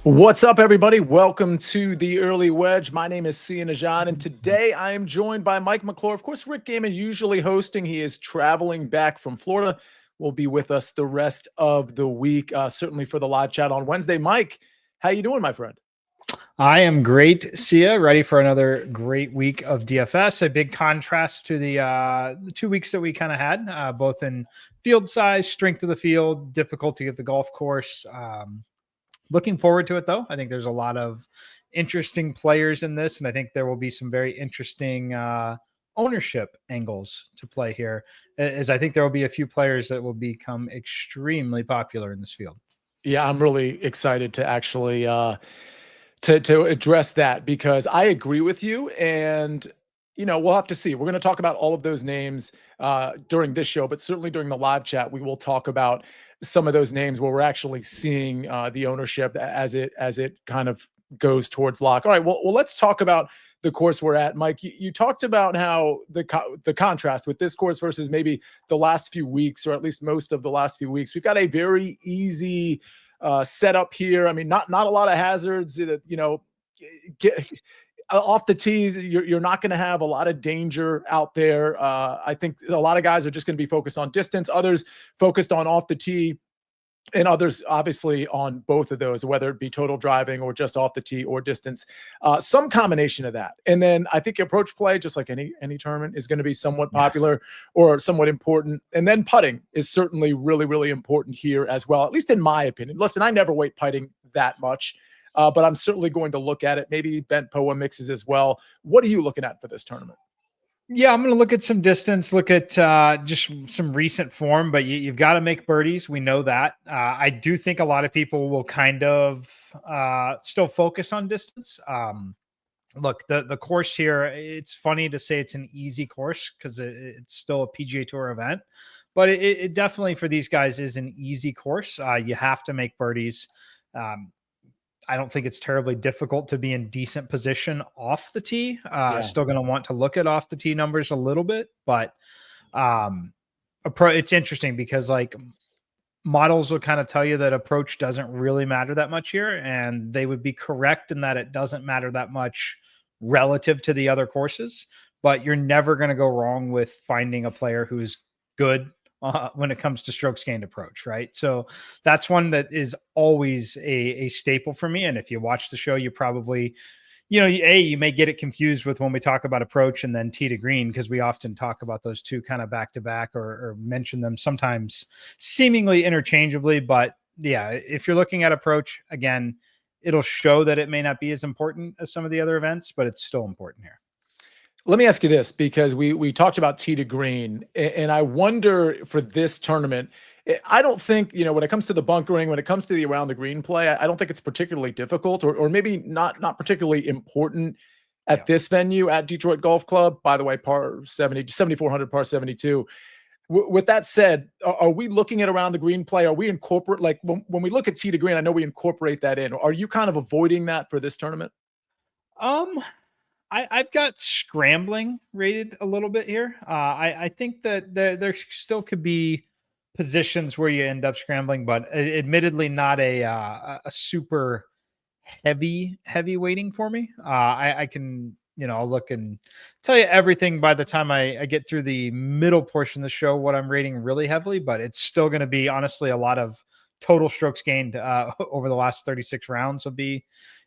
What's up, everybody? Welcome to the Early Wedge. My name is Sia and Nejad, and today I am joined by Mike McClure. Of course, Rick Gaiman usually hosting. He is traveling back from Florida. Will be with us the rest of the week, certainly for the live chat on Wednesday. Mike, how you doing, my friend? I am great, Sia. Ready for another great week of DFS. A big contrast to the 2 weeks that we kind of had, both in field size, strength of the field, difficulty of the golf course. Looking forward to it, though. I think there's a lot of interesting players in this, and I think there will be some very interesting ownership angles to play here, as I think there will be a few players that will become extremely popular in this field. Yeah, I'm really excited to actually to address that because I agree with you, and we'll have to see. We're going to talk about all of those names during this show, but certainly during the live chat, we will talk about some of those names where we're actually seeing the ownership as it kind of goes towards lock. All right, well, let's talk about the course we're at. Mike, you talked about how the contrast with this course versus maybe the last few weeks, or at least most of the last few weeks. We've got a very easy setup here. I mean, not a lot of hazards. Get off the tees, you're not going to have a lot of danger out there. I think a lot of guys are just going to be focused on distance, others focused on off the tee, and others obviously on both of those, whether it be total driving or just off the tee or distance, some combination of that. And then I think approach play, just like any tournament, is going to be somewhat popular or somewhat important. And then putting is certainly really, really important here as well, at least in my opinion. Listen, I never weight putting that much. But I'm certainly going to look at it. Maybe bent POA mixes as well. What are you looking at for this tournament? Yeah, I'm going to look at some distance, look at just some recent form, but you've got to make birdies. We know that. I do think a lot of people will kind of still focus on distance. Look, the course here, it's funny to say it's an easy course because it's still a PGA Tour event, but it definitely for these guys is an easy course. You have to make birdies. I don't think it's terribly difficult to be in decent position off the tee. Still going to want to look at off the tee numbers a little bit, but it's interesting because like models will kind of tell you that approach doesn't really matter that much here. And they would be correct in that it doesn't matter that much relative to the other courses, but you're never going to go wrong with finding a player who's good when it comes to strokes gained approach, right? So that's one that is always a staple for me. And if you watch the show, you probably, you may get it confused with when we talk about approach and then tee to green, because we often talk about those two kind of back to back or mention them sometimes seemingly interchangeably. But yeah, if you're looking at approach, again, it'll show that it may not be as important as some of the other events, but it's still important here. Let me ask you this, because we talked about tee to green, and I wonder for this tournament, I don't think, when it comes to the bunkering, when it comes to the around the green play, I don't think it's particularly difficult or maybe not particularly important at this venue at Detroit Golf Club. By the way, par 70, 7,400, par 72. With that said, are we looking at around the green play? Are we incorporate, like when we look at tee to green, I know we incorporate that in. Are you kind of avoiding that for this tournament? I've got scrambling rated a little bit here. I think that there still could be positions where you end up scrambling, but admittedly not a super heavy weighting for me. I can, I'll look and tell you everything by the time I get through the middle portion of the show, what I'm rating really heavily, but it's still going to be honestly a lot of total strokes gained over the last 36 rounds will be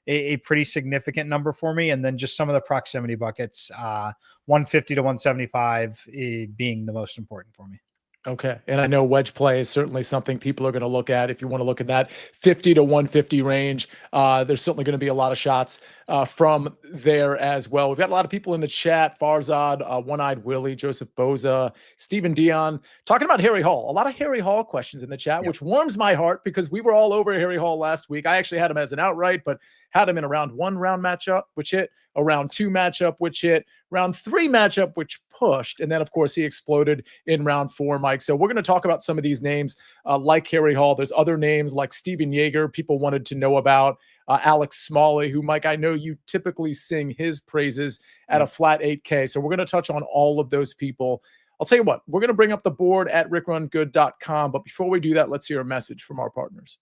a pretty significant number for me. And then just some of the proximity buckets, 150 to 175 being the most important for me. Okay. And I know wedge play is certainly something people are going to look at. If you want to look at that 50 to 150 range, there's certainly going to be a lot of shots from there as well. We've got a lot of people in the chat: Farzad, One-Eyed Willie, Joseph Boza, Stephen Dion, talking about Harry Hall. A lot of Harry Hall questions in the chat, which warms my heart because we were all over Harry Hall last week. I actually had him as an outright, but had him in a round 1 matchup, which hit, a round 2 matchup, which hit, round 3 matchup, which pushed. And then, of course, he exploded in round 4, Mike. So we're going to talk about some of these names like Harry Hall. There's other names like Steven Yeager people wanted to know about. Alex Smalley, who, Mike, I know you typically sing his praises at a flat 8K. So we're going to touch on all of those people. I'll tell you what, we're going to bring up the board at rickrungood.com. But before we do that, let's hear a message from our partners.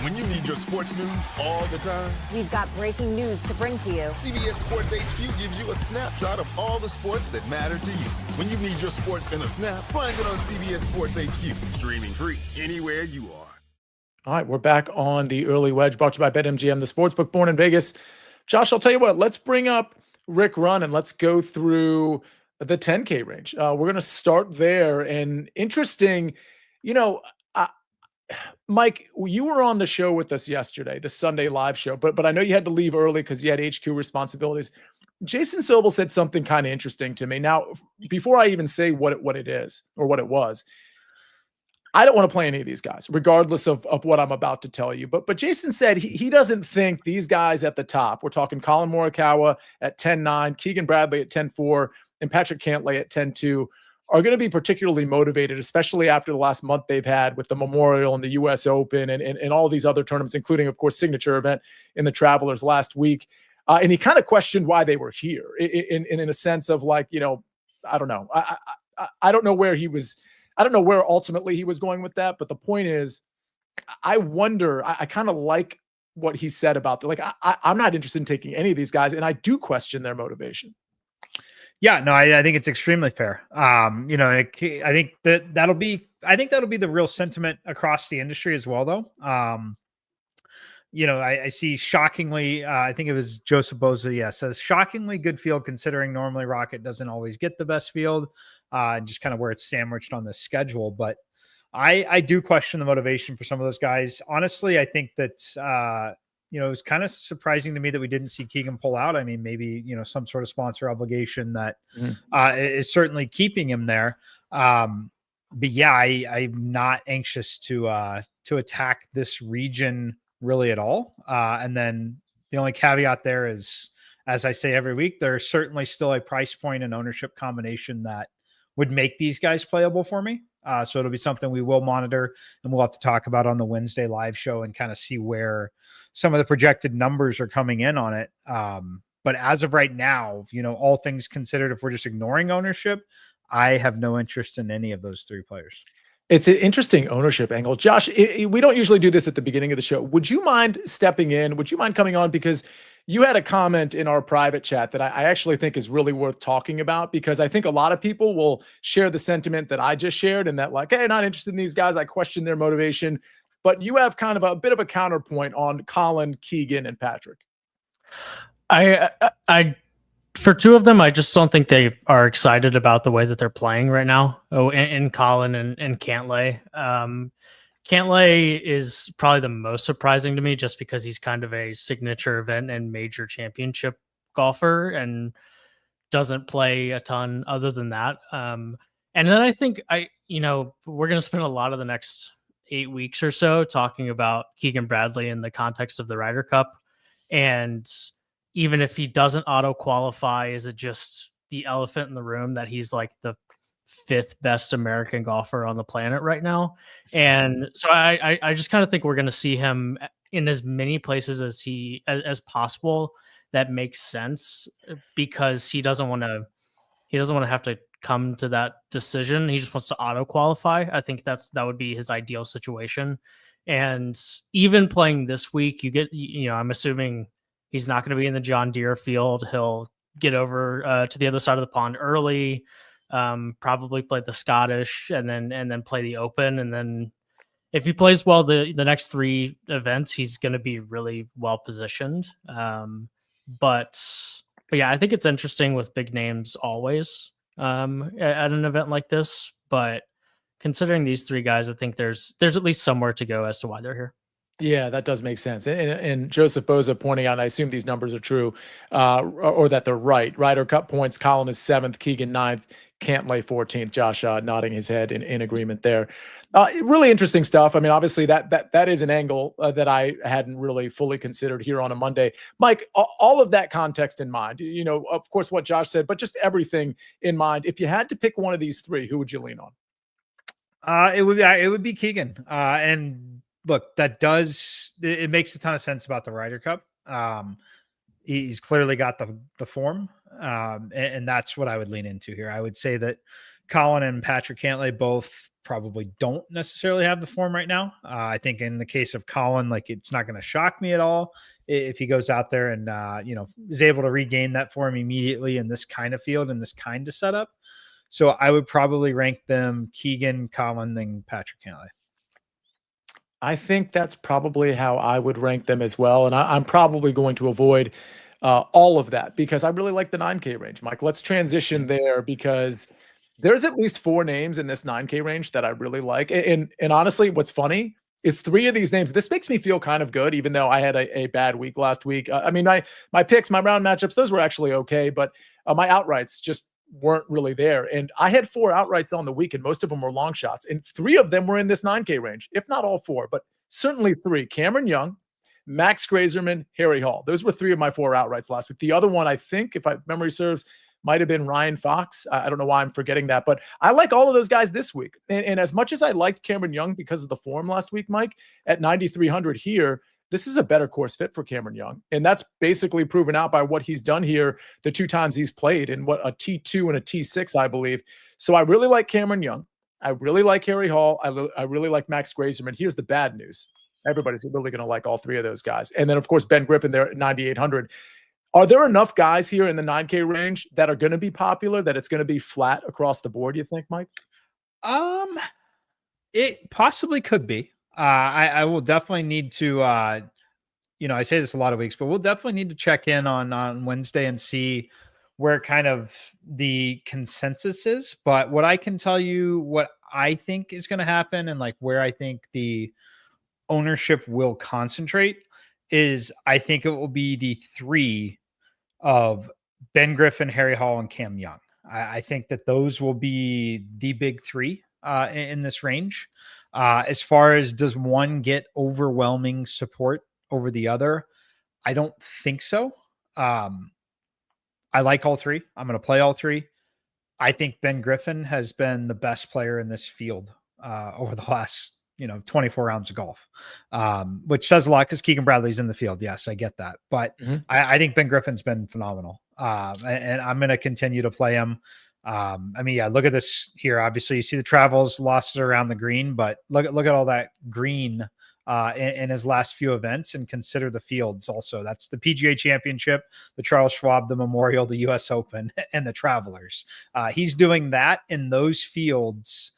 When you need your sports news all the time, we've got breaking news to bring to you. CBS Sports HQ gives you a snapshot of all the sports that matter to you. When you need your sports in a snap, find it on CBS Sports HQ, streaming free anywhere you are. All right, we're back on the early wedge, brought to you by BetMGM, the sportsbook born in Vegas. Josh, I'll tell you what, let's bring up Rick Run and let's go through the 10K range. We're going to start there. And interesting, Mike, you were on the show with us yesterday, the Sunday live show, but I know you had to leave early because you had HQ responsibilities. Jason Sobel said something kind of interesting to me. Now, before I even say what it is or what it was, I don't want to play any of these guys, regardless of what I'm about to tell you. But Jason said he doesn't think these guys at the top, we're talking Colin Morikawa at 10-9, Keegan Bradley at 10-4, and Patrick Cantlay at 10-2, are going to be particularly motivated, especially after the last month they've had with the Memorial and the U.S. Open and all these other tournaments, including, of course, signature event in the Travelers last week. And he kind of questioned why they were here in a sense of like, I don't know. I don't know where he was. I don't know where ultimately he was going with that. But the point is, I wonder, I kind of like what he said about that. Like, I'm not interested in taking any of these guys, and I do question their motivation. Yeah, no, I think it's extremely fair. I think that'll be the real sentiment across the industry as well, though. I see shockingly, I think it was Joseph Boza, says shockingly good field considering normally Rocket doesn't always get the best field, just kind of where it's sandwiched on the schedule. But I do question the motivation for some of those guys. Honestly, I think that, it was kind of surprising to me that we didn't see Keegan pull out. I mean, maybe, some sort of sponsor obligation that is certainly keeping him there. But yeah, I'm not anxious to attack this region really at all. And then the only caveat there is, as I say every week, there's certainly still a price point and ownership combination that would make these guys playable for me. So it'll be something we will monitor and we'll have to talk about on the Wednesday live show and kind of see where some of the projected numbers are coming in on it. But as of right now, all things considered, if we're just ignoring ownership, I have no interest in any of those three players. It's an interesting ownership angle. Josh, we don't usually do this at the beginning of the show. Would you mind stepping in? Would you mind coming on? Because you had a comment in our private chat that I actually think is really worth talking about, because I think a lot of people will share the sentiment that I just shared and that like, hey, not interested in these guys. I question their motivation. But you have kind of a bit of a counterpoint on Colin, Keegan, and Patrick. I for two of them, I just don't think they are excited about the way that they're playing right now. Oh, and Colin and Cantlay. Cantlay is probably the most surprising to me just because he's kind of a signature event and major championship golfer and doesn't play a ton other than that. And then I think we're going to spend a lot of the next 8 weeks or so talking about Keegan Bradley in the context of the Ryder Cup. And even if he doesn't auto qualify, is it just the elephant in the room that he's like the 5th best American golfer on the planet right now? And so I just kind of think we're going to see him in as many places as possible that makes sense, because he doesn't want to have to come to that decision. He just wants to auto qualify. I think that would be his ideal situation. And even playing this week, I'm assuming he's not going to be in the John Deere field. He'll get over to the other side of the pond early, probably play the Scottish and then play the Open. And then if he plays well, the next 3 events, he's going to be really well positioned. But yeah, I think it's interesting with big names always at an event like this. But considering these 3 guys, I think there's at least somewhere to go as to why they're here. Yeah, that does make sense. And Joseph Boza pointing out, and I assume these numbers are true, or that they're right. Ryder Cup points, Colin is 7th, Keegan 9th, Cantlay 14th. Josh nodding his head in agreement there. Really interesting stuff. I mean, obviously that is an angle that I hadn't really fully considered here on a Monday. Mike, all of that context in mind, of course, what Josh said, but just everything in mind. If you had to pick one of these 3, who would you lean on? It would be Keegan. And look, it makes a ton of sense about the Ryder Cup. He's clearly got the form, and that's what I would lean into here. I would say that Colin and Patrick Cantlay both probably don't necessarily have the form right now. I think in the case of Colin, like it's not going to shock me at all if he goes out there and, is able to regain that form immediately in this kind of field and this kind of setup. So I would probably rank them Keegan, Colin, then Patrick Cantlay. I think that's probably how I would rank them as well. And I'm probably going to avoid all of that because I really like the 9K range. Mike, let's transition there because there's at least 4 names in this 9K range that I really like. And honestly, what's funny is 3 of these names. This makes me feel kind of good, even though I had a bad week last week. I mean, my picks, my round matchups, those were actually okay, but my outrights just weren't really there. And I had 4 outrights on the week, and most of them were long shots. And 3 of them were in this 9K range, if not all 4, but certainly 3. Cameron Young, Max Grazerman, Harry Hall. Those were 3 of my 4 outrights last week. The other one, I think, if memory serves, might have been Ryan Fox. I don't know why I'm forgetting that, but I like all of those guys this week. And as much as I liked Cameron Young because of the form last week, Mike, at 9,300 here, this is a better course fit for Cameron Young. And that's basically proven out by what he's done here the 2 times he's played in what a T2 and a T6, I believe. So I really like Cameron Young. I really like Harry Hall. I really like Max Grazerman. Here's the bad news. Everybody's really going to like all 3 of those guys. And then, of course, Ben Griffin there at 9,800. Are there enough guys here in the 9K range that are going to be popular, that it's going to be flat across the board, you think, Mike? It possibly could be. I will definitely need to, I say this a lot of weeks, but we'll definitely need to check in on Wednesday and see where kind of the consensus is. But what I can tell you, what I think is going to happen and like where I think the ownership will concentrate is I think it will be the 3 of Ben Griffin, Harry Hall, and Cam Young. I think that those will be the big 3 in this range. As far as does one get overwhelming support over the other, I don't think so. I like all 3. I'm going to play all 3. I think Ben Griffin has been the best player in this field over the last 24 rounds of golf, which says a lot because Keegan Bradley's in the field. Yes, I get that. But I think Ben Griffin's been phenomenal. And I'm going to continue to play him. Look at this here. Obviously, you see the travels, losses around the green, but look at all that green in his last few events, and consider the fields also. That's the PGA Championship, the Charles Schwab, the Memorial, the U.S. Open, and the Travelers. He's doing that in those fields.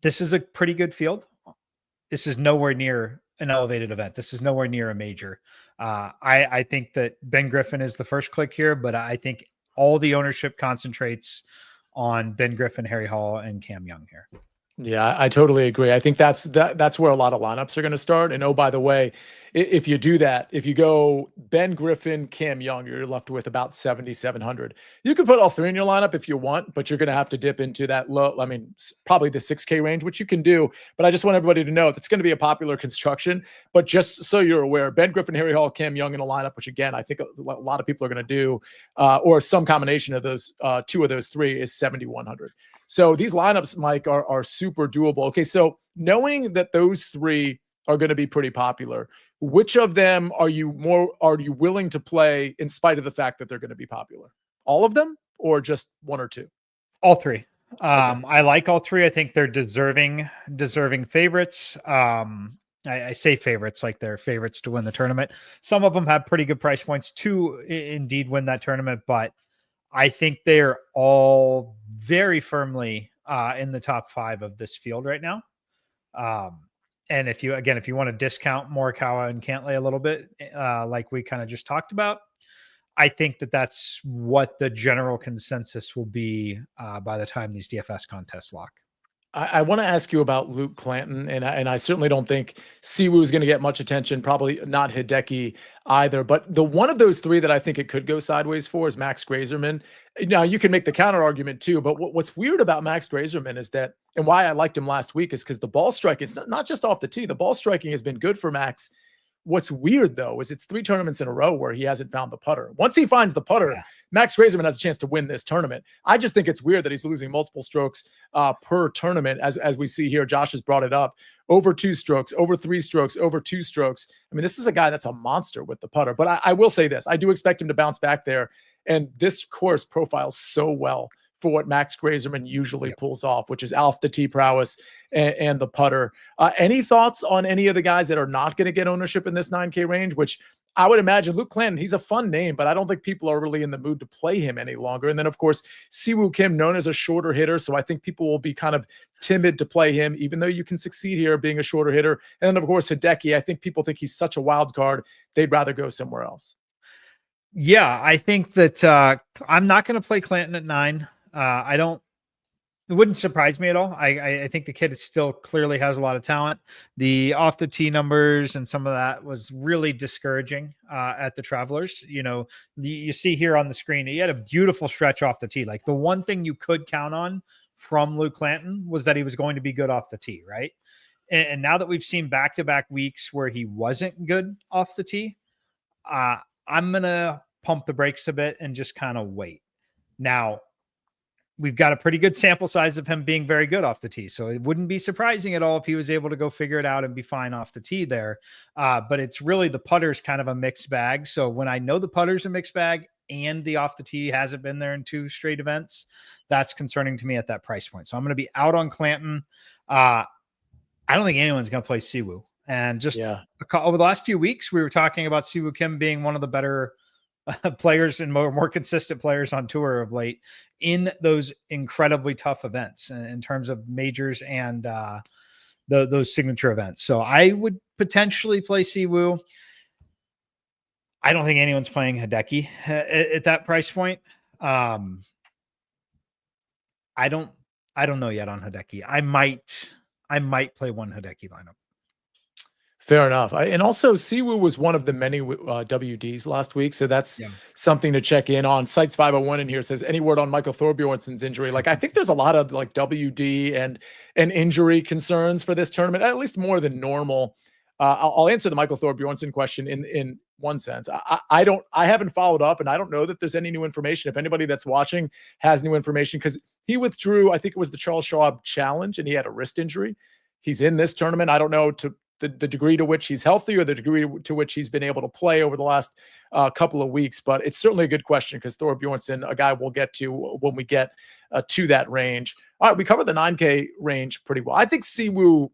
This is a pretty good field. This is nowhere near an elevated event. This is nowhere near a major. I think that Ben Griffin is the first click here, but I think all the ownership concentrates on Ben Griffin, Harry Hall, and Cam Young here. Yeah, I totally agree. I think that's where a lot of lineups are going to start. And oh, by the way, if you do that, if you go Ben Griffin, Cam Young, you're left with about 7,700. You can put all 3 in your lineup if you want, but you're going to have to dip into that low. I mean, probably the 6K range, which you can do. But I just want everybody to know that's going to be a popular construction. But just so you're aware, Ben Griffin, Harry Hall, Cam Young in a lineup, which again, I think a lot of people are going to do, or some combination of those 2 of those 3 is 7,100. So these lineups, Mike, are super doable. Okay, so knowing that those 3 are going to be pretty popular, which of them are you willing to play in spite of the fact that they're going to be popular? All of them, or just 1 or 2? All 3. Okay. I like all 3. I think they're deserving favorites. I say favorites like they're favorites to win the tournament. Some of them have pretty good price points to indeed win that tournament, but I think they're all very firmly in the top 5 of this field right now. And if you want to discount Morikawa and Cantlay a little bit, like we kind of just talked about, I think that that's what the general consensus will be by the time these DFS contests lock. I want to ask you about Luke Clanton, and I certainly don't think Siwoo is going to get much attention, probably not Hideki either. But the one of those 3 that I think it could go sideways for is Max Grazerman. Now, you can make the counter argument too, but what's weird about Max Grazerman is that, and why I liked him last week, is because the ball striking is not just off the tee. The ball striking has been good for Max. What's weird, though, is it's 3 tournaments in a row where he hasn't found the putter. Once he finds the putter, Max Grazerman has a chance to win this tournament. I just think it's weird that he's losing multiple strokes per tournament, as we see here. Josh has brought it up. Over 2 strokes, over 3 strokes, over 2 strokes. I mean, this is a guy that's a monster with the putter. But I will say this. I do expect him to bounce back there. And this course profiles so well for what Max Grazerman usually pulls off, which is off the tee prowess and the putter. Any thoughts on any of the guys that are not going to get ownership in this 9K range, which I would imagine Luke Clanton, he's a fun name, but I don't think people are really in the mood to play him any longer. And then, of course, Siwoo Kim, known as a shorter hitter. So I think people will be kind of timid to play him, even though you can succeed here being a shorter hitter. And then, of course, Hideki, I think people think he's such a wild card, they'd rather go somewhere else. Yeah, I think that I'm not going to play Clanton at 9. It wouldn't surprise me at all. I think the kid is still clearly has a lot of talent. The off the tee numbers and some of that was really discouraging at the Travelers. You know, you see here on the screen, he had a beautiful stretch off the tee. Like the one thing you could count on from Luke Clanton was that he was going to be good off the tee, right? And now that we've seen back-to-back weeks where he wasn't good off the tee, I'm going to pump the brakes a bit and just kind of wait. Now, we've got a pretty good sample size of him being very good off the tee. So it wouldn't be surprising at all if he was able to go figure it out and be fine off the tee there. But it's really the putter's kind of a mixed bag. So when I know the putter's a mixed bag and the off the tee hasn't been there in 2 straight events, that's concerning to me at that price point. So I'm going to be out on Clanton. I don't think anyone's going to play Siwoo. And just over the last few weeks, we were talking about Siwoo Kim being one of the better players and more consistent players on tour of late in those incredibly tough events in terms of majors and those signature events. So I would potentially play Siwoo. I don't think anyone's playing Hideki at that price point. I don't know yet on Hideki. I might play one Hideki lineup. Fair enough. And also, Siwoo was one of the many WDs last week, so that's something to check in on. Sites 501 in here says, any word on Michael Thorbjornsen's injury? Like, I think there's a lot of like WD and injury concerns for this tournament, at least more than normal. I'll answer the Michael Thorbjornsen question in one sense. I haven't followed up, and I don't know that there's any new information. If anybody that's watching has new information, because he withdrew, I think it was the Charles Schwab Challenge, and he had a wrist injury. He's in this tournament. I don't know the degree to which he's healthy or the degree to which he's been able to play over the last couple of weeks. But it's certainly a good question because Thorbjornsen, a guy we'll get to when we get to that range. All right, we covered the 9K range pretty well. I think Siwoo,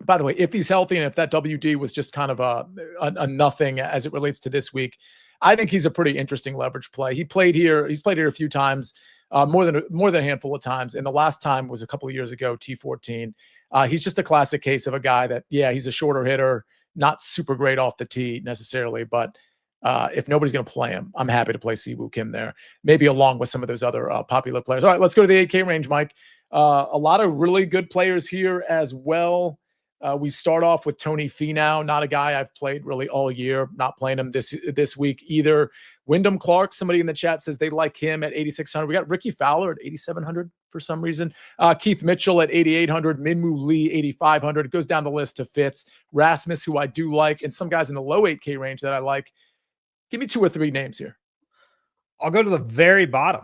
by the way, if he's healthy and if that WD was just kind of a nothing as it relates to this week, I think he's a pretty interesting leverage play. He's played here a few times, more than a handful of times. And the last time was a couple of years ago, T14. He's just a classic case of a guy that, he's a shorter hitter, not super great off the tee necessarily, but if nobody's going to play him, I'm happy to play Siwoo Kim there, maybe along with some of those other popular players. All right, let's go to the 8K range, Mike. A lot of really good players here as well. We start off with Tony Finau, not a guy I've played really all year, not playing him this week either. Wyndham Clark, somebody in the chat says they like him at 8,600. We got Ricky Fowler at 8,700 for some reason. Keith Mitchell at 8,800. Minwoo Lee, 8,500. It goes down the list to Fitz. Rasmus, who I do like, and some guys in the low 8K range that I like. Give me 2 or 3 names here. I'll go to the very bottom.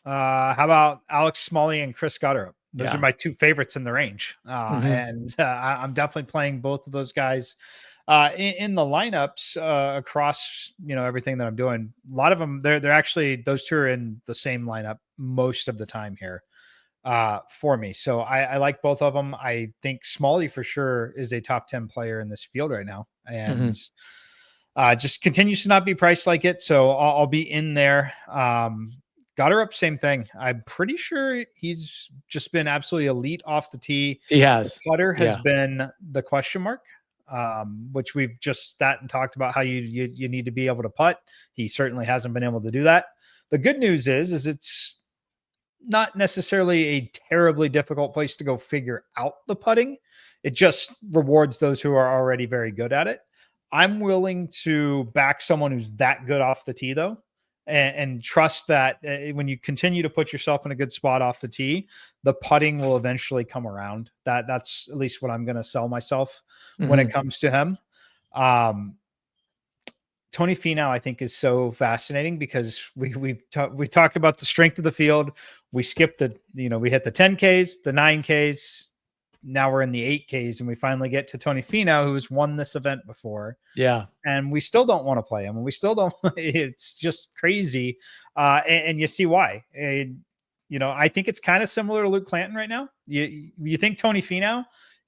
How about Alex Smalley and Chris Gutterup? Those are my 2 favorites in the range. And I'm definitely playing both of those guys in the lineups across, everything that I'm doing. A lot of them, they're actually, those 2 are in the same lineup most of the time here for me. So I like both of them. I think Smalley for sure is a top 10 player in this field right now. And just continues to not be priced like it. So I'll be in there. Gutterup, same thing. I'm pretty sure he's just been absolutely elite off the tee. He has. The putter has been the question mark, which we've just sat and talked about how you need to be able to putt. He certainly hasn't been able to do that. The good news is it's not necessarily a terribly difficult place to go figure out the putting. It just rewards those who are already very good at it. I'm willing to back someone who's that good off the tee, though. And trust that when you continue to put yourself in a good spot off the tee, the putting will eventually come around. That's at least what I'm going to sell myself when it comes to him. Tony Finau, I think, is so fascinating because we talk about the strength of the field. We skipped we hit the 10Ks, the 9Ks. Now we're in the 8Ks and we finally get to Tony Finau, who's won this event before. Yeah. And we still don't want to play him. And we still don't, it's just crazy. And you see why. I think it's kind of similar to Luke Clanton right now. You think Tony Finau,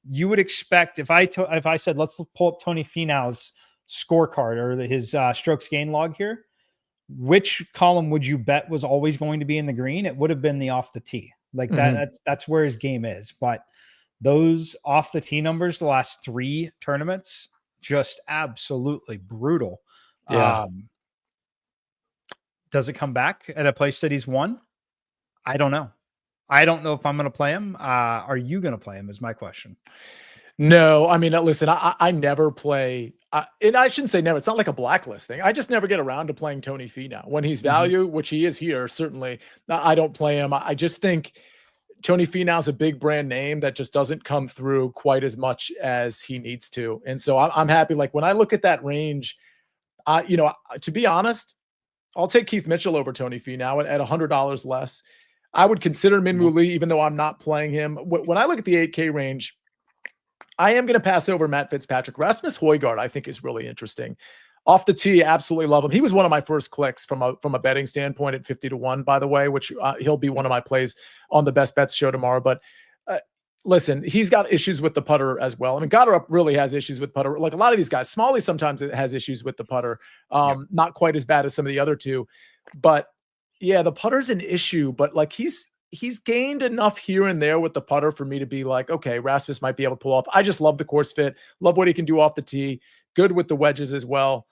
you would expect if I said, let's pull up Tony Finau's scorecard or his strokes gain log here, which column would you bet was always going to be in the green? It would have been the off the tee. Like that's where his game is. But those off the tee numbers, the last 3 tournaments, just absolutely brutal. Yeah. Does it come back at a place that he's won? I don't know. I don't know if I'm going to play him. Are you going to play him is my question. No, I mean, listen, I never play, and I shouldn't say never. It's not like a blacklist thing. I just never get around to playing Tony Finau when he's value, which he is here. Certainly, I don't play him. I just think Tony Finau's a big brand name that just doesn't come through quite as much as he needs to. And so I'm happy. Like when I look at that range, to be honest, I'll take Keith Mitchell over Tony Finau at $100 less. I would consider Minwoo Lee, even though I'm not playing him. When I look at the 8K range, I am going to pass over Matt Fitzpatrick. Rasmus Højgaard, I think, is really interesting. Off the tee, absolutely love him. He was one of my first clicks from a betting standpoint at 50-1, by the way, which he'll be one of my plays on the Best Bets show tomorrow. But listen, he's got issues with the putter as well. I mean, Goddard really has issues with putter. Like a lot of these guys, Smalley sometimes has issues with the putter. Not quite as bad as some of the other two. But yeah, the putter's an issue. But like he's gained enough here and there with the putter for me to be like, okay, Rasmus might be able to pull off. I just love the course fit. Love what he can do off the tee. Good with the wedges as well.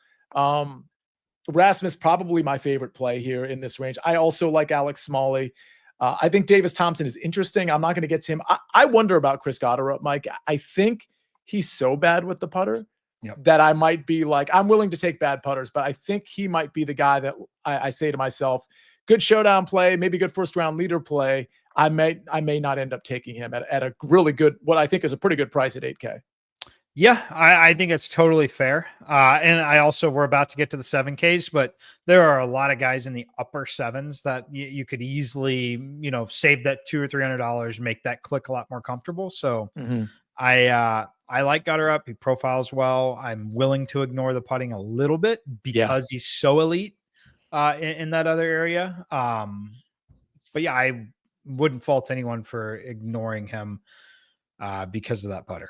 Rasmus, probably my favorite play here in this range. I also like Alex Smalley. I think Davis Thompson is interesting. I'm not going to get to him. I wonder about Chris Goddard, Mike. I think he's so bad with the putter that I might be like, I'm willing to take bad putters, but I think he might be the guy that I say to myself, good showdown play, maybe good first round leader play. I may not end up taking him at a really good, what I think is a pretty good price at 8K. Yeah, I think it's totally fair. And I also, we're about to get to the 7Ks, but there are a lot of guys in the upper 7s that you could easily, save that $200 or $300, make that click a lot more comfortable. So I like Goddard up. He profiles well. I'm willing to ignore the putting a little bit because he's so elite in that other area. But yeah, I wouldn't fault anyone for ignoring him because of that putter.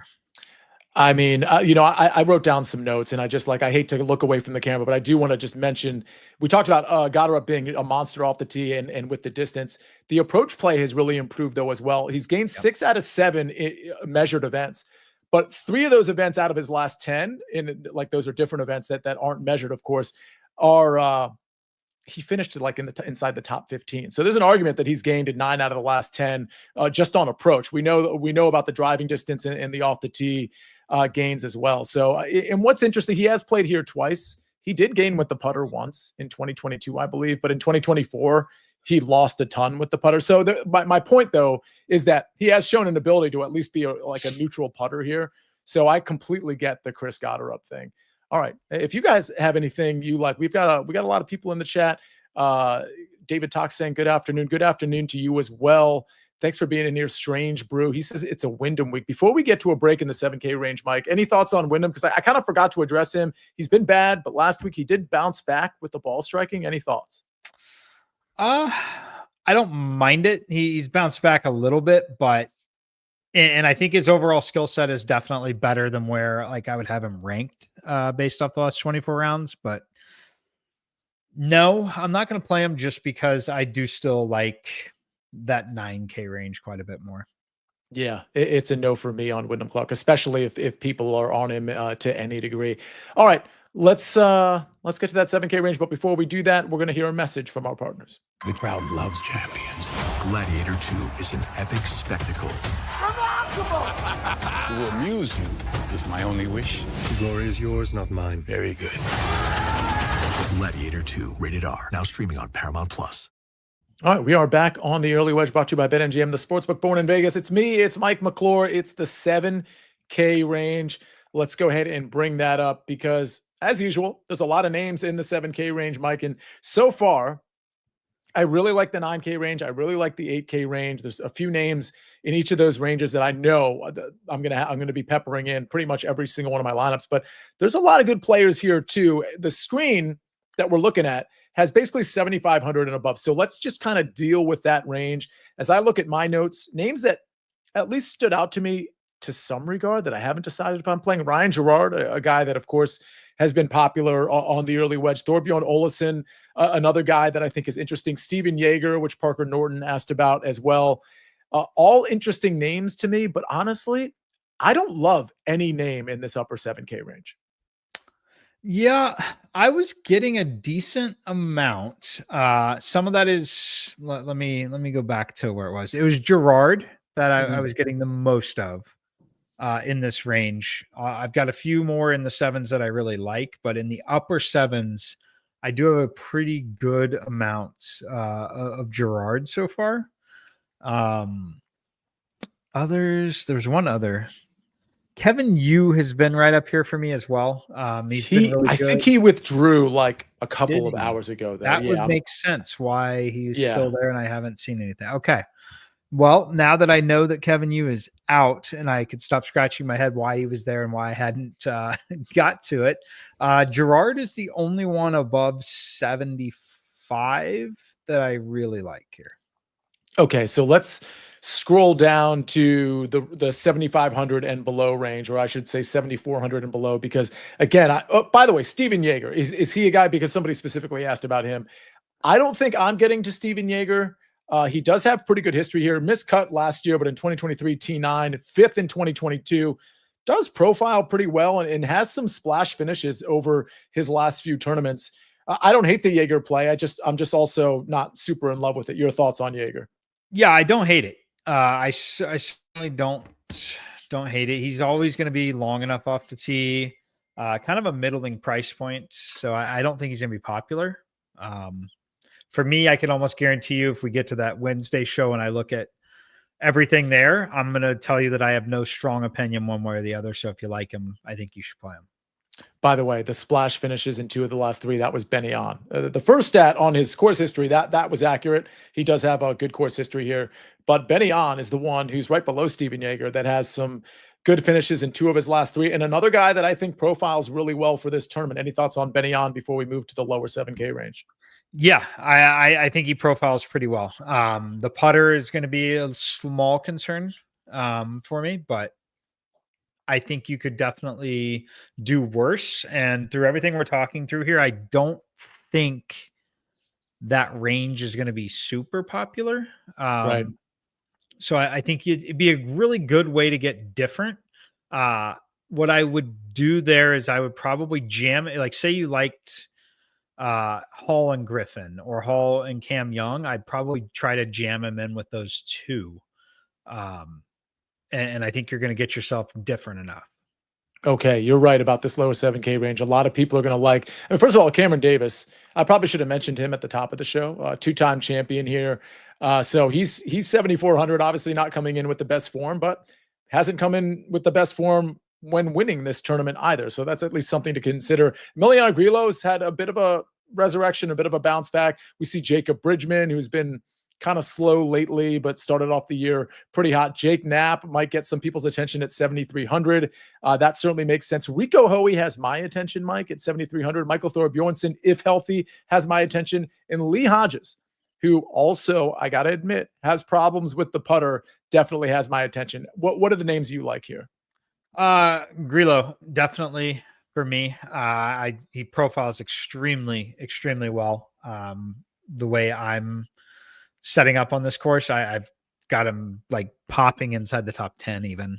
I mean, I wrote down some notes and I hate to look away from the camera, but I do want to just mention, we talked about Goddard being a monster off the tee and with the distance. The approach play has really improved though as well. He's gained 6 out of 7 measured events, but 3 of those events out of his last 10, those are different events that aren't measured, of course, are he finished like inside the top 15. So there's an argument that he's gained in 9 out of the last 10 just on approach. We know about the driving distance and the off the tee gains as well. So, and what's interesting, he has played here twice. He did gain with the putter once in 2022, I believe, but in 2024, he lost a ton with the putter. So my point though, is that he has shown an ability to at least be like a neutral putter here. So I completely get the Chris Goddard up thing. All right. If you guys have anything you like, we got a lot of people in the chat. David Talk saying good afternoon. Good afternoon to you as well. Thanks for being in here, Strange Brew. He says it's a Wyndham week. Before we get to a break in the 7K range, Mike, any thoughts on Wyndham? Because I kind of forgot to address him. He's been bad, but last week he did bounce back with the ball striking. Any thoughts? I don't mind it. He's bounced back a little bit, but and I think his overall skill set is definitely better than where I would have him ranked based off the last 24 rounds. But no, I'm not going to play him just because I do still like that 9K range quite a bit more. Yeah, it's a no for me on Wyndham Clark, especially if people are on him to any degree. All right, let's get to that 7K range. But before we do that, we're going to hear a message from our partners. The crowd loves champions. Gladiator 2 is an epic spectacle. To amuse you is my only wish. The glory is yours, not mine. Very good. Gladiator 2, rated R, now streaming on Paramount Plus. All right, we are back on the Early Wedge, brought to you by BetMGM, the sportsbook born in Vegas. It's me, it's Mike McClure. It's the 7K range. Let's go ahead and bring that up because, as usual, there's a lot of names in the 7K range, Mike. And so far, I really like the 9K range. I really like the 8K range. There's a few names in each of those ranges that I know that I'm gonna be peppering in pretty much every single one of my lineups. But there's a lot of good players here too. The screen that we're looking at has basically 7,500 and above. So let's just kind of deal with that range. As I look at my notes, names that at least stood out to me to some regard that I haven't decided if I'm playing. Ryan Gerard, a guy that, of course, has been popular on the early wedge. Thorbjorn Olesen, another guy that I think is interesting. Steven Yeager, which Parker Norton asked about as well. All interesting names to me, but honestly, I don't love any name in this upper 7K range. Yeah, I was getting a decent amount. Some of that is let me go back to where it was. It was Gerard that I was getting the most of in this range. I've got a few more in the sevens that I really like, but in the upper sevens, I do have a pretty good amount of Gerard so far. There's one other. Kevin Yu has been right up here for me as well. He's been really I good. think he withdrew like a couple of hours ago. That would make sense why he's still there and I haven't seen anything. Okay. Well, now that I know that Kevin Yu is out and I could stop scratching my head why he was there and why I hadn't got to it, Gerard is the only one above 75 that I really like here. Okay, so let's scroll down to the 7,500 and below range, or I should say 7,400 and below, because again, by the way, Steven Yeager, is he a guy, because somebody specifically asked about him. I don't think I'm getting to Steven Yeager. He does have pretty good history here. Miscut last year, but in 2023, T9, fifth in 2022, does profile pretty well and has some splash finishes over his last few tournaments. I don't hate the Yeager play. I'm just also not super in love with it. Your thoughts on Yeager? Yeah, I don't hate it. I certainly don't hate it. He's always going to be long enough off the tee, kind of a middling price point. So I don't think he's going to be popular. For me, I can almost guarantee you if we get to that Wednesday show and I look at everything there, I'm going to tell you that I have no strong opinion one way or the other. So if you like him, I think you should play him. By the way, the splash finishes in 2 of the last 3, that was Benny On. The first stat on his course history, that was accurate. He does have a good course history here. But Benny On is the one who's right below Steven Yeager that has some good finishes in 2 of his last 3. And another guy that I think profiles really well for this tournament. Any thoughts on Benny On before we move to the lower 7K range? Yeah, I think he profiles pretty well. The putter is going to be a small concern for me, but I think you could definitely do worse. And through everything we're talking through here, I don't think that range is going to be super popular. Right. So I think it'd be a really good way to get different. What I would do there is I would probably jam it. Like, say you liked Hall and Griffin or Hall and Cam Young, I'd probably try to jam him in with those 2. And I think you're going to get yourself different enough. Okay, you're right about this lower 7K range. A lot of people are going to like, first of all, Cameron Davis. I probably should have mentioned him at the top of the show. 2-time champion here. So he's 7,400, obviously not coming in with the best form, but hasn't come in with the best form when winning this tournament either. So that's at least something to consider. Emiliano Grillo's had a bit of a resurrection, a bit of a bounce back. We see Jacob Bridgman, who's been kind of slow lately, but started off the year pretty hot. Jake Knapp might get some people's attention at 7,300. That certainly makes sense. Rico Hoey has my attention, Mike, at 7,300. Michael Thorbjornsen, if healthy, has my attention. And Lee Hodges, who also, I got to admit, has problems with the putter, definitely has my attention. What are the names you like here? Grillo, definitely for me. He profiles extremely, extremely well. The way I'm setting up on this course, I've got him like popping inside the top 10 even.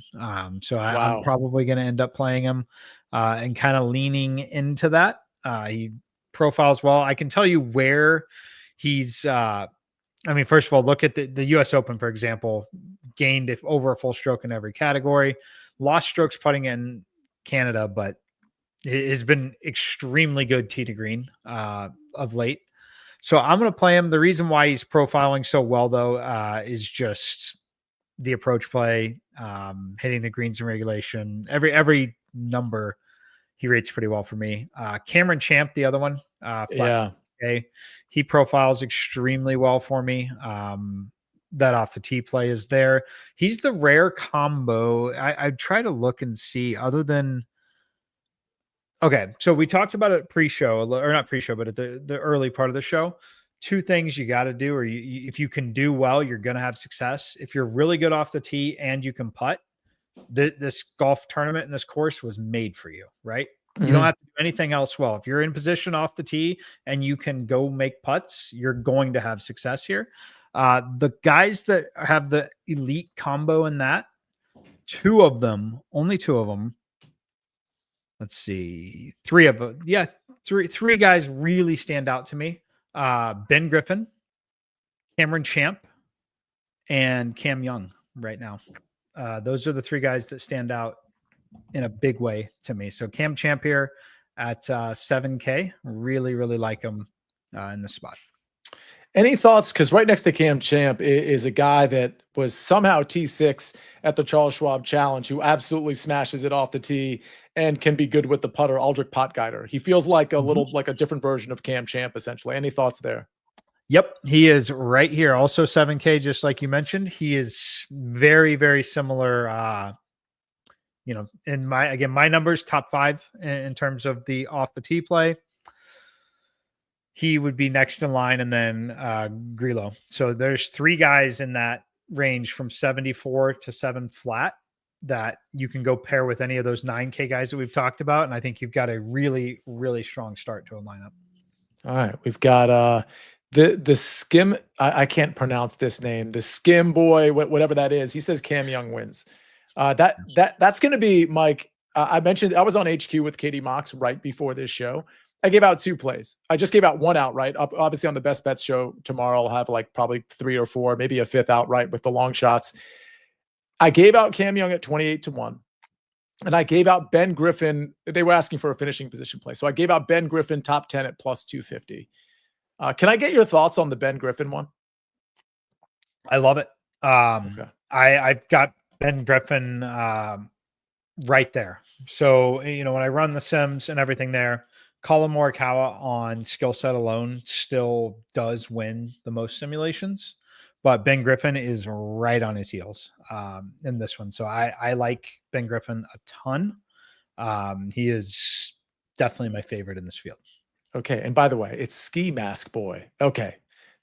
So I'm probably going to end up playing him and kind of leaning into that. He profiles well. I can tell you where he's, first of all, look at the US Open, for example, gained over a full stroke in every category, lost strokes putting in Canada, but it has been extremely good tee to green of late. So I'm going to play him. The reason why he's profiling so well, though, is just the approach play, hitting the greens in regulation. Every number he rates pretty well for me. Cameron Champ, the other one. Okay. He profiles extremely well for me. That off the tee play is there. He's the rare combo. I try to look and see, other than Okay, so we talked about it pre-show, or not pre-show, but at the early part of the show. Two things you got to do, or if you can do well, you're going to have success. If you're really good off the tee and you can putt, this golf tournament and this course was made for you, right? You don't have to do anything else well. If you're in position off the tee and you can go make putts, you're going to have success here. The guys that have the elite combo in that, only two of them. Let's see, three of them. Yeah, three guys really stand out to me. Ben Griffin, Cameron Champ, and Cam Young right now. Those are the three guys that stand out in a big way to me. So Cam Champ here at 7K. Really, really like him in the spot. Any thoughts? Because right next to Cam Champ is a guy that was somehow T6 at the Charles Schwab Challenge, who absolutely smashes it off the tee and can be good with the putter, Aldrich Potgeider. He feels like a little like a different version of Cam Champ, essentially. Any thoughts there? Yep, he is right here. Also 7K, just like you mentioned. He is very, very similar. In my numbers, top 5 in terms of the off the tee play. He would be next in line, and then Grillo. So there's 3 guys in that range from 74 to 7 flat that you can go pair with any of those 9K guys that we've talked about. And I think you've got a really, really strong start to a lineup. All right. We've got the skim. I can't pronounce this name. The skim boy, whatever that is. He says Cam Young wins. That's going to be Mike. I mentioned I was on HQ with Katie Mox right before this show. I gave out 2 plays. I just gave out 1 outright. Obviously on the Best Bets show tomorrow, I'll have like probably 3 or 4, maybe a 5th outright with the long shots. I gave out Cam Young at 28-1. And I gave out Ben Griffin. They were asking for a finishing position play. So I gave out Ben Griffin top 10 at plus 250. Can I get your thoughts on the Ben Griffin one? I love it. Okay. I've got Ben Griffin right there. So, when I run the sims and everything there, Colin Morikawa on skill set alone still does win the most simulations, but Ben Griffin is right on his heels in this one. So I like Ben Griffin a ton. He is definitely my favorite in this field. Okay. And by the way, it's Ski Mask Boy. Okay.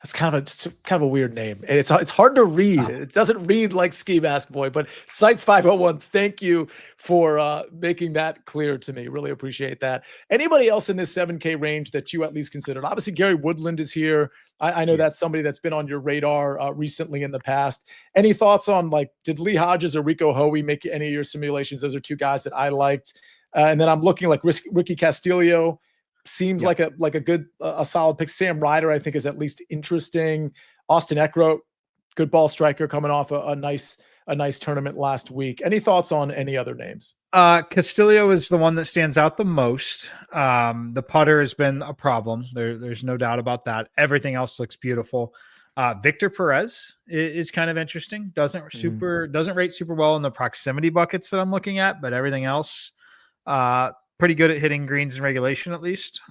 That's kind of a weird name. And it's hard to read. It doesn't read like Ski Mask Boy, but Sites 501, thank you for making that clear to me. Really appreciate that. Anybody else in this 7K range that you at least considered? Obviously, Gary Woodland is here. I know that's somebody that's been on your radar recently in the past. Any thoughts on, like, did Lee Hodges or Rico Hoey make any of your simulations? Those are 2 guys that I liked. And then I'm looking like Ricky Castillo. Seems like a good, a solid pick. Sam Ryder, I think, is at least interesting. Austin Eckroat, good ball striker, coming off a nice tournament last week. Any thoughts on any other names? Castillo is the one that stands out the most. The putter has been a problem. There's no doubt about that. Everything else looks beautiful. Victor Perez is kind of interesting. Doesn't rate super well in the proximity buckets that I'm looking at, but everything else, pretty good at hitting greens in regulation, at least.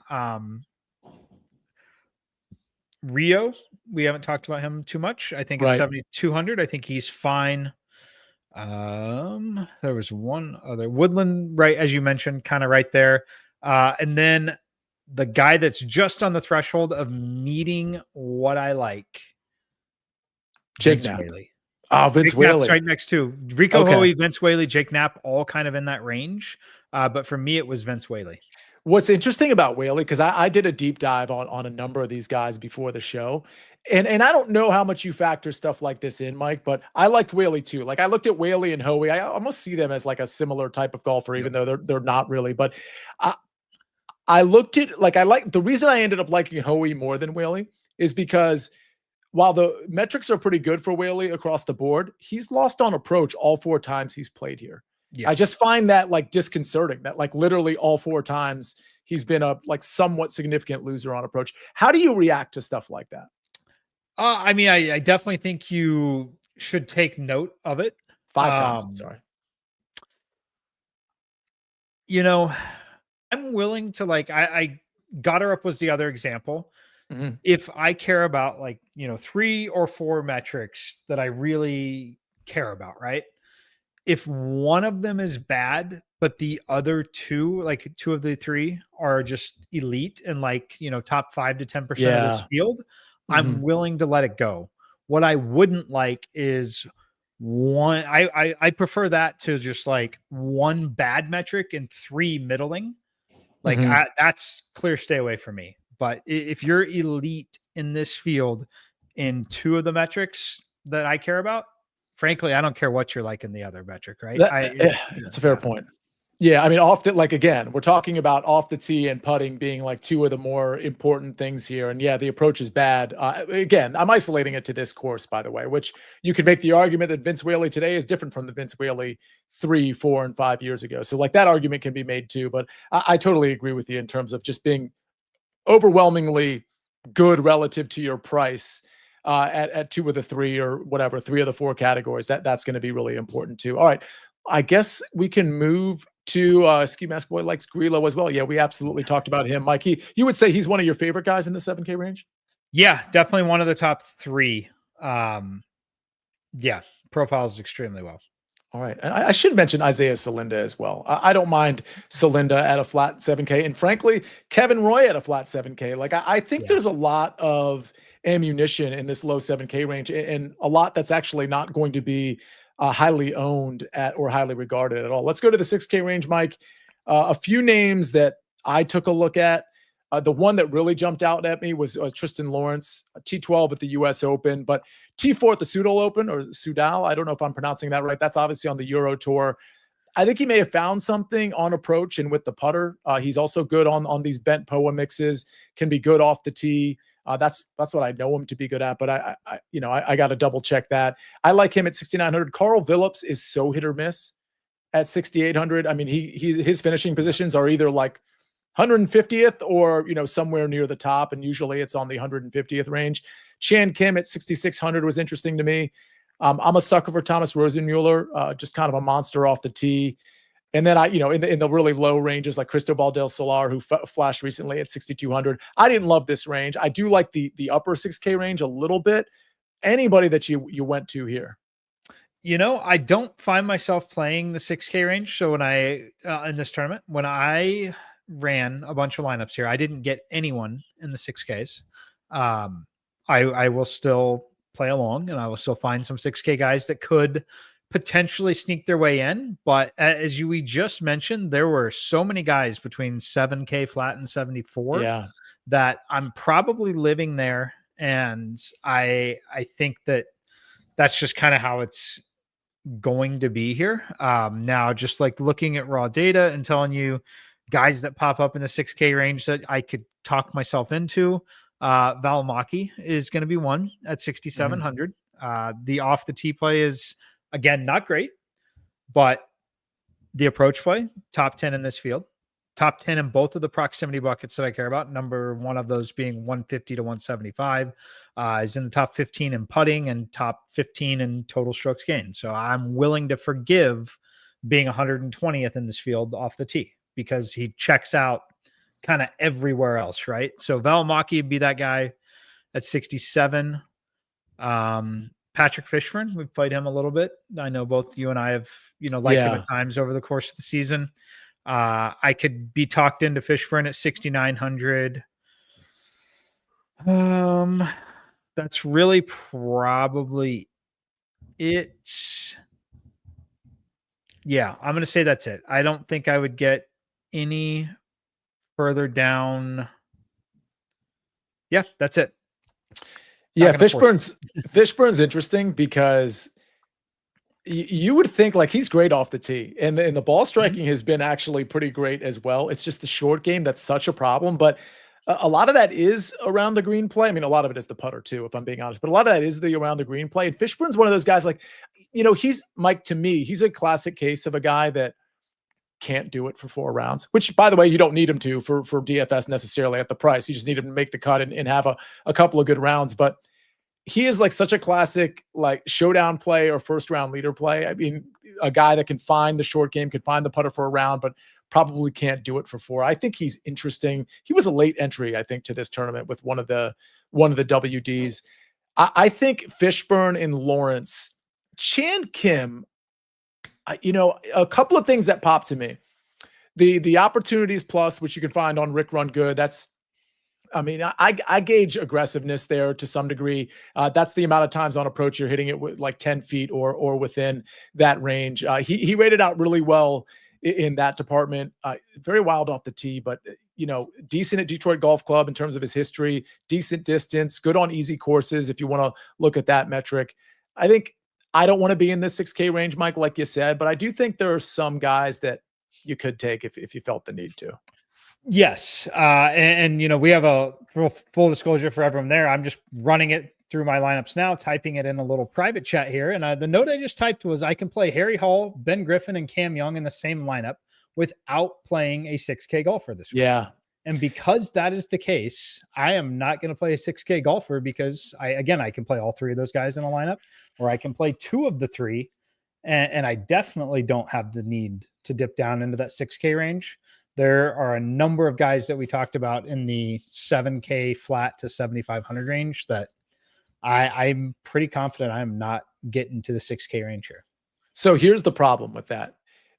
Rio, we haven't talked about him too much. I think at 7,200, I think he's fine. There was one other Woodland, right, as you mentioned, kind of right there. And then the guy that's just on the threshold of meeting what I like, Jake Knapp. Vince Whaley. Right next to Rico Hoey, Vince Whaley, Jake Knapp, all kind of in that range. But for me, it was Vince Whaley. What's interesting about Whaley, because I did a deep dive on a number of these guys before the show, and I don't know how much you factor stuff like this in, Mike, but I liked Whaley too. Like, I looked at Whaley and Hoey. I almost see them as like a similar type of golfer, even though they're not really. But I looked at, like, the reason I ended up liking Hoey more than Whaley is because while the metrics are pretty good for Whaley across the board, he's lost on approach all 4 times he's played here. Yeah. I just find that, like, disconcerting that, like, literally all 4 times he's been a, like, somewhat significant loser on approach. How do you react to stuff like that? I mean, I definitely think you should take note of it. 5 times. Sorry. I'm willing to, like, I got her up was the other example. Mm-hmm. If I care about, like, 3 or 4 metrics that I really care about, right? If one of them is bad, but the other two, like two of the three, are just elite and like, top 5 to 10% of this Yeah. field, I'm Mhm. willing to let it go. What I wouldn't like is one. I prefer that to just like one bad metric and 3 middling. Like Mhm. that's clear stay away from me. But if you're elite in this field in 2 of the metrics that I care about, frankly, I don't care what you're like in the other metric, right? That's a fair point. Yeah, I mean, off the again, we're talking about off the tee and putting being like 2 of the more important things here. And yeah, the approach is bad. Again, I'm isolating it to this course, by the way, which you could make the argument that Vince Whaley today is different from the Vince Whaley 3, 4, and 5 years ago. So like that argument can be made too. But I totally agree with you in terms of just being overwhelmingly good relative to your price at 2 of the 3 or whatever, 3 of the 4 categories. That's going to be really important too. All right, I guess we can move to Ski Mask Boy likes Grillo as well. Yeah, we absolutely talked about him, Mike. You would say he's one of your favorite guys in the 7K range? Yeah, definitely one of the top 3. Yeah, profiles extremely well. All right. And I should mention Isaiah Salinda as well. I don't mind Salinda at a flat 7K. And frankly, Kevin Roy at a flat 7K. Like, I think there's a lot of ammunition in this low 7K range and a lot that's actually not going to be highly owned at or highly regarded at all. Let's go to the 6K range, Mike. A few names that I took a look at. The one that really jumped out at me was Tristan Lawrence, T12 at the U.S. Open, but T4 at the Sudal Open or Sudal. I don't know if I'm pronouncing that right. That's obviously on the Euro Tour. I think he may have found something on approach and with the putter. He's also good on these bent POA mixes. Can be good off the tee. That's what I know him to be good at. But I got to double check that. I like him at 6,900. Carl Phillips is so hit or miss at 6,800. I mean, his finishing positions are either like 150th or somewhere near the top, and usually it's on the 150th range. Chan Kim at 6,600 was interesting to me. I'm a sucker for Thomas Rosenmuller, just kind of a monster off the tee. And then in the really low ranges like Cristobal del Solar, who flashed recently at 6,200. I didn't love this range. I do like the upper 6K range a little bit. Anybody that you went to here? I don't find myself playing the 6K range. So when in this tournament, when I ran a bunch of lineups here, I didn't get anyone in the 6Ks. I will still play along and I will still find some 6K guys that could potentially sneak their way in. But as we just mentioned, there were so many guys between 7K flat and 74 that I'm probably living there. And I think that's just kind of how it's going to be here. Now, just like looking at raw data and telling you guys that pop up in the 6K range that I could talk myself into, Valimaki is going to be one at 6,700. The off the tee play is, again, not great, but the approach play, top 10 in this field, top 10 in both of the proximity buckets that I care about. Number one of those being 150 to 175, is in the top 15 in putting and top 15 in total strokes gained. So I'm willing to forgive being 120th in this field off the tee, because he checks out kind of everywhere else, right? So Valimaki would be that guy at 67. Patrick Fishburne, we've played him a little bit. I know both you and I have, liked him at times over the course of the season. I could be talked into Fishburne at 6,900. That's really probably it. Yeah, I'm going to say that's it. I don't think I would get any further down. Yeah, that's it. Yeah, Fishburne's interesting because you would think like he's great off the tee, and the ball striking has been actually pretty great as well. It's just the short game that's such a problem, but a lot of that is around the green play. I mean, a lot of it is the putter too, if I'm being honest, but a lot of that is the around the green play. And Fishburne's one of those guys, like, he's Mike, to me, he's a classic case of a guy that can't do it for 4 rounds, which, by the way, you don't need him to for DFS necessarily at the price. You just need him to make the cut and have a couple of good rounds. But he is like such a classic, like, showdown play or first round leader play. I mean, a guy that can find the short game, can find the putter for a round, but probably can't do it for 4. I think he's interesting. He was a late entry, I think, to this tournament with one of the WDs. I think Fishburne and Lawrence. Chan Kim, a couple of things that popped to me. The opportunities plus, which you can find on Rick Run Good, I gauge aggressiveness there to some degree. That's the amount of times on approach you're hitting it with like 10 feet or within that range. He rated out really well in that department. Very wild off the tee, but decent at Detroit Golf Club in terms of his history, decent distance, good on easy courses. If you want to look at that metric, I don't want to be in this 6K range, Mike, like you said, but I do think there are some guys that you could take if you felt the need to. Yes. And we have a full disclosure for everyone there. I'm just running it through my lineups now, typing it in a little private chat here. And the note I just typed was I can play Harry Hall, Ben Griffin, and Cam Young in the same lineup without playing a 6K golfer this week. Yeah. And because that is the case, I am not going to play a 6K golfer because I can play all three of those guys in a lineup, or I can play two of the three. And I definitely don't have the need to dip down into that 6K range. There are a number of guys that we talked about in the 7K flat to 7,500 range that I'm pretty confident I'm not getting to the 6K range here. So here's the problem with that.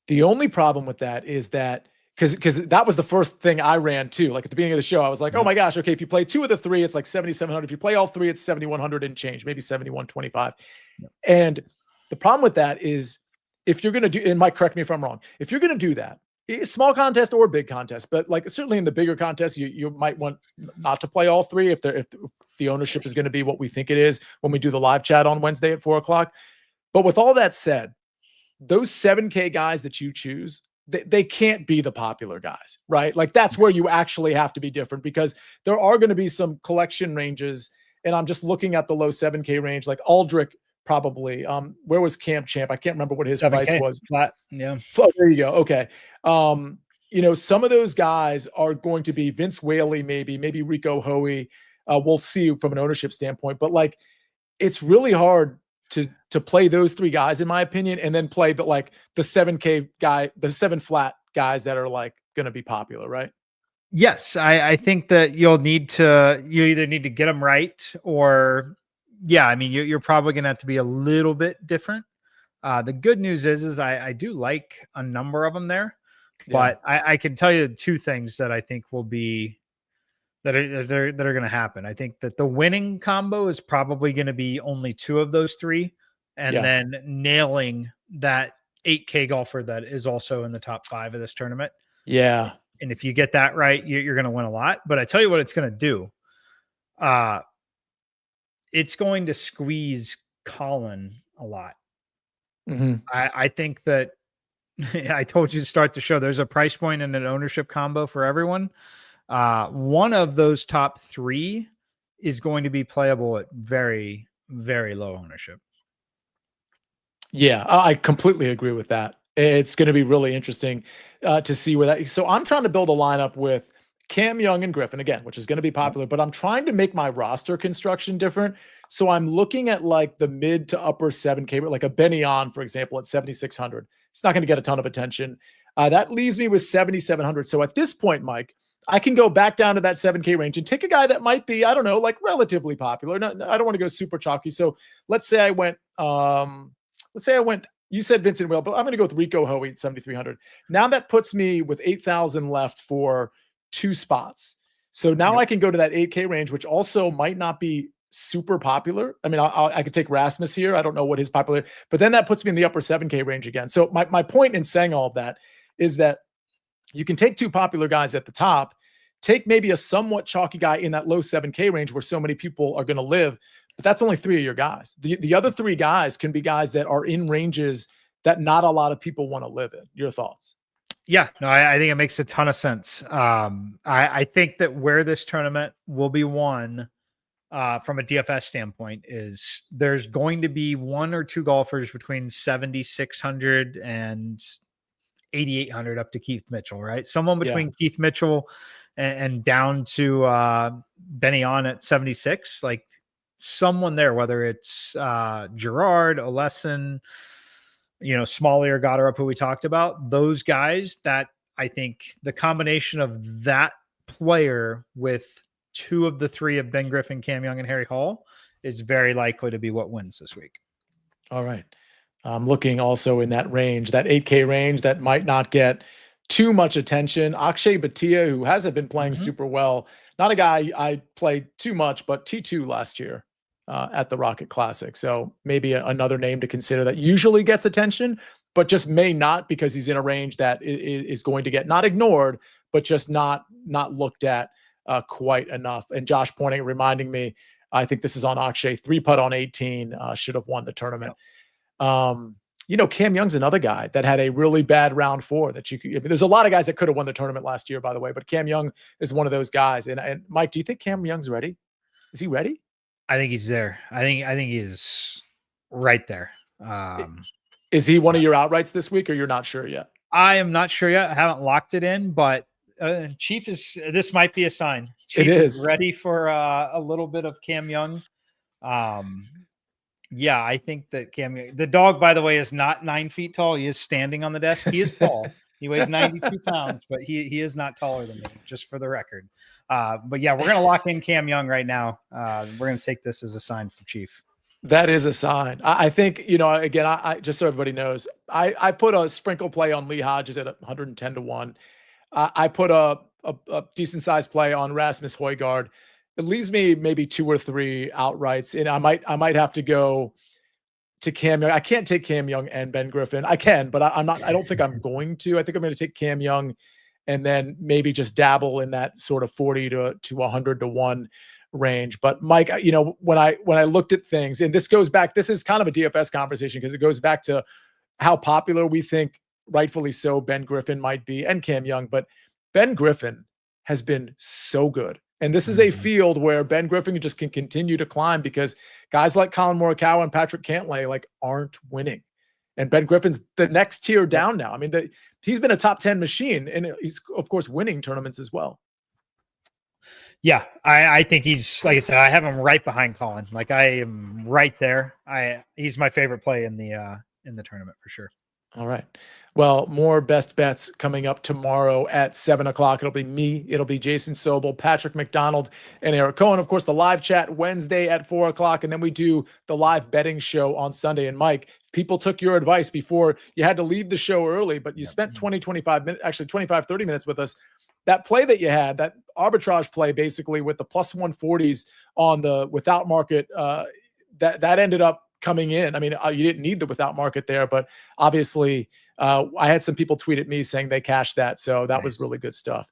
The only problem with that is that because that was the first thing I ran too. Like at the beginning of the show, I was like, oh my gosh, okay, if you play two of the three, it's like 7,700. If you play all three, it's 7,100 and change, maybe 7,125. And the problem with that is if you're going to do, and Mike, correct me if I'm wrong, if you're going to do that, small contest or big contest, but like certainly in the bigger contest, you might want not to play all three if the ownership is going to be what we think it is when we do the live chat on Wednesday at 4:00. But with all that said, those 7K guys that you choose, they can't be the popular guys, right? Like that's where you actually have to be different because there are going to be some collection ranges. And I'm just looking at the low 7K range, like Aldrich probably. Where was Camp Champ? I can't remember what his 7K, price was. Flat. Yeah. Oh, there you go. Okay. Some of those guys are going to be Vince Whaley, maybe Rico Hoey. We'll see from an ownership standpoint, but like, it's really hard to play those three guys, in my opinion, and then play, but like the 7K guy, the 7 flat guys that are like going to be popular, right? Yes. I think that you either need to get them right or, you're probably going to have to be a little bit different. The good news is I do like a number of them there, but I can tell you two things that I think will be that are going to happen. I think that the winning combo is probably going to be only two of those three, and then nailing that 8K golfer that is also in the top 5 of this tournament. Yeah. And if you get that right, you're going to win a lot. But I tell you what it's going to do. It's going to squeeze Colin a lot. Mm-hmm. I think that I told you to start the show. There's a price point and an ownership combo for everyone. One of those top 3 is going to be playable at very, very low ownership. Yeah, I completely agree with that. It's going to be really interesting to see where that. So I'm trying to build a lineup with Cam Young and Griffin again, which is going to be popular, but I'm trying to make my roster construction different. So I'm looking at like the mid to upper 7K, like a Benny On, for example, at 7,600. It's not going to get a ton of attention. That leaves me with 7,700. So at this point, Mike, I can go back down to that 7K range and take a guy that might be, I don't know, like relatively popular. No, I don't want to go super chalky. So let's say I went, you said Vincent Will, but I'm going to go with Rico Hoey at 7,300. Now that puts me with 8,000 left for 2 spots. So now I can go to that 8K range, which also might not be super popular. I mean, I could take Rasmus here. I don't know what his popular, but then that puts me in the upper 7K range again. So my point in saying all of that is that you can take 2 popular guys at the top, take maybe a somewhat chalky guy in that low 7K range where so many people are going to live, but that's only 3 of your guys. The other 3 guys can be guys that are in ranges that not a lot of people want to live in. Your thoughts? Yeah, no, I think it makes a ton of sense. I think that where this tournament will be won from a DFS standpoint is there's going to be 1 or 2 golfers between 7,600 and 8,800 up to Keith Mitchell, right? Someone between Keith Mitchell and down to Benny On at 76, like someone there, whether it's Gerard, Oleson, Smalley or Goddard, who we talked about, those guys that I think the combination of that player with 2 of the 3 of Ben Griffin, Cam Young, and Harry Hall is very likely to be what wins this week. All right. I'm looking also in that range, that 8K range that might not get too much attention. Akshay Bhatia, who hasn't been playing super well, not a guy I played too much, but T2 last year at the Rocket Classic. So maybe another name to consider that usually gets attention, but just may not because he's in a range that is going to get not ignored, but just not looked at quite enough. And Josh pointing, reminding me, I think this is on Akshay, 3-putt on 18, should have won the tournament. Cam Young's another guy that had a really bad round 4 that you could, I mean, there's a lot of guys that could have won the tournament last year, by the way, but Cam Young is one of those guys. And Mike, do you think Cam Young's ready? Is he ready? I think he's there. I think he is right there. Is he one of your outrights this week, or you're not sure yet? I am not sure yet. I haven't locked it in, but Chief this might be a sign. Chief it is ready for a little bit of Cam Young. Yeah, I think that the dog, by the way, is not 9 feet tall. He is standing on the desk. He is tall. He weighs 92 pounds, but he is not taller than me, just for the record. But yeah, we're going to lock in Cam Young right now. We're going to take this as a sign from Chief. That is a sign. I think, again, I just so everybody knows, I put a sprinkle play on Lee Hodges at 110-1. I put a decent sized play on Rasmus Højgaard. It leaves me maybe 2 or 3 outrights, and I might have to go to Cam Young. I can't take Cam Young and Ben Griffin. I can, but I'm not. I don't think I'm going to. I think I'm going to take Cam Young, and then maybe just dabble in that sort of 40 to 100-1 range. But Mike, when I looked at things, and this goes back, this is kind of a DFS conversation because it goes back to how popular we think, rightfully so, Ben Griffin might be and Cam Young, but Ben Griffin has been so good. And this is a field where Ben Griffin just can continue to climb because guys like Colin Morikawa and Patrick Cantlay aren't winning. And Ben Griffin's the next tier down now. I mean, he's been a top 10 machine, and he's of course winning tournaments as well. Yeah, I think he's, like I said, I have him right behind Colin. I am right there. He's my favorite play in the tournament for sure. All right. Well, more best bets coming up tomorrow at 7:00. It'll be me. It'll be Jason Sobel, Patrick McDonald, and Eric Cohen. Of course, the live chat Wednesday at 4:00. And then we do the live betting show on Sunday. And Mike, people took your advice before you had to leave the show early, but you spent 25 minutes, actually 25, 30 minutes with us. That play that you had, that arbitrage play, basically with the plus 140s on the without market, that ended up coming in. I mean, you didn't need the without market there, but obviously I had some people tweet at me saying they cashed that. So that was really good stuff.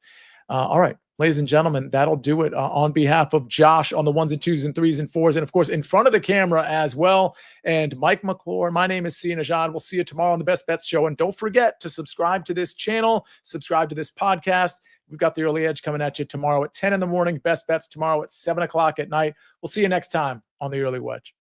All right, ladies and gentlemen, that'll do it on behalf of Josh on the 1s and 2s and 3s and 4s. And of course, in front of the camera as well. And Mike McClure, my name is Sia and Nejad. We'll see you tomorrow on the Best Bets Show. And don't forget to subscribe to this channel, subscribe to this podcast. We've got the Early Edge coming at you tomorrow at 10 in the morning. Best Bets tomorrow at 7:00 at night. We'll see you next time on the Early Wedge.